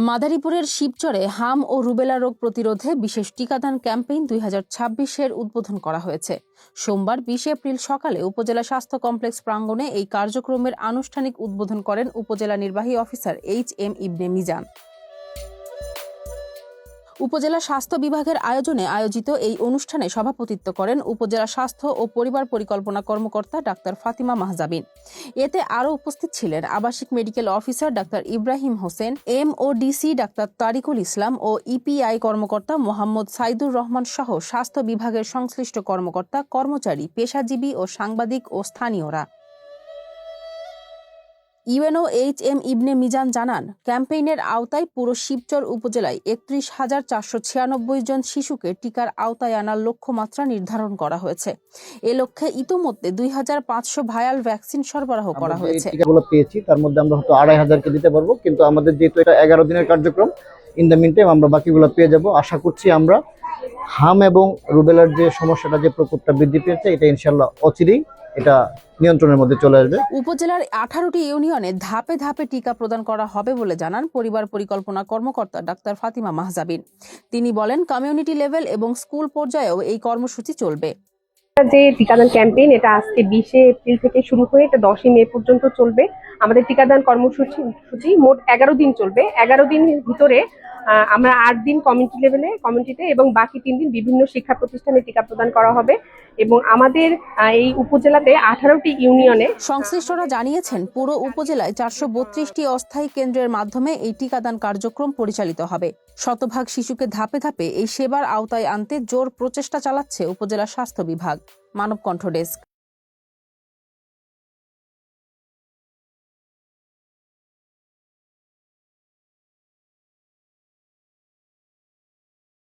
মাদারীপুরের শিবচরে হাম ও রুবেলা রোগ প্রতিরোধে বিশেষ টিকাদান ক্যাম্পেইন 2026-এর উদ্বোধন করা হয়েছে। সোমবার 20 এপ্রিল সকালে উপজেলা স্বাস্থ্য কমপ্লেক্স প্রাঙ্গণে এই কার্যক্রমের আনুষ্ঠানিক উদ্বোধন করেন উপজেলা নির্বাহী অফিসার এইচ.এম. ইবনে মিজান। উপজেলা স্বাস্থ্য বিভাগের আয়োজনে আয়োজিত এই অনুষ্ঠানে সভাপতিত্ব করেন উপজেলা স্বাস্থ্য ও পরিবার পরিকল্পনা কর্মকর্তা ডাক্তার ফাতিমা মাহজাবিন। এতে আরও উপস্থিত ছিলেন আবাসিক medical officer doctor Ibrahim Hossain, MODC doctor Tarikul Islam ও EPI কর্মকর্তা মোহাম্মদ সাইদুর রহমান সহ স্বাস্থ্য বিভাগের সংশ্লিষ্ট কর্মকর্তা, কর্মচারী, পেশাজীবী ও সাংবাদিক ও স্থানীয়রা। UNO HM. ইবনে মিজান জানান, ক্যাম্পেইনের আওতায় পুরো শিবচর উপজেলায় 31,496 জন শিশুকে টিকার আওতায় আনার লক্ষ্যমাত্রা নির্ধারণ করা হয়েছে। এ লক্ষ্যে ইতোমধ্যে 2,500 ভায়াল ভ্যাকসিন সরবরাহ করা হয়েছে। টিকাগুলো পেয়েছি, তার মধ্যে আমরা হয়তো 2,500কে দিতে পারবো, কিন্তু আমাদের যেহেতু এটা 11 দিনের কার্যক্রম, ইন দ্য মিন টাইম আমরা বাকিগুলো পেয়ে যাব। আশা করছি আমরা হাম এবং রুবেলার যে সমস্যাটা, যে প্রকোপটা বৃদ্ধি পেয়েছে, এটা ইনশাল্লাহ অচিরেই এটা নিয়ন্ত্রণের মধ্যে চলে আসবে। উপজেলার 18টি ইউনিয়নে ধাপে ধাপে টিকা প্রদান করা হবে বলে জানান পরিবার পরিকল্পনা কর্মকর্তা ডাক্তার ফাতিমা মাহজাবিন। তিনি বলেন, কমিউনিটি লেভেল এবং স্কুল পর্যায়েও এই কর্মসূচি চলবে। যে টিকাদান ক্যাম্পেইন, এটা আজকে 20 এপ্রিল থেকে শুরু হয়ে এটা 10 মে পর্যন্ত চলবে। আমাদের টিকাদান কর্মসূচি মোট 11 দিন চলবে। 11 দিনের ভিতরে আমরা 8 দিন কমিউনিটিতে এবং বাকি 3 দিন বিভিন্ন শিক্ষা প্রতিষ্ঠানে টিকা প্রদান করা হবে। এবং আমাদের এই উপজেলাতে 18টি ইউনিয়নে সংশ্লিষ্টরা জানিয়েছেন, পুরো উপজেলায় 432টি অস্থায়ী কেন্দ্রের মাধ্যমে এই টিকাদান কার্যক্রম পরিচালিত হবে। শতভাগ শিশুকে ধাপে ধাপে এই সেবার আওতায় আনতে জোর প্রচেষ্টা চালাচ্ছে উপজেলা স্বাস্থ্য বিভাগ। মানবকণ্ঠ ডেস্ক।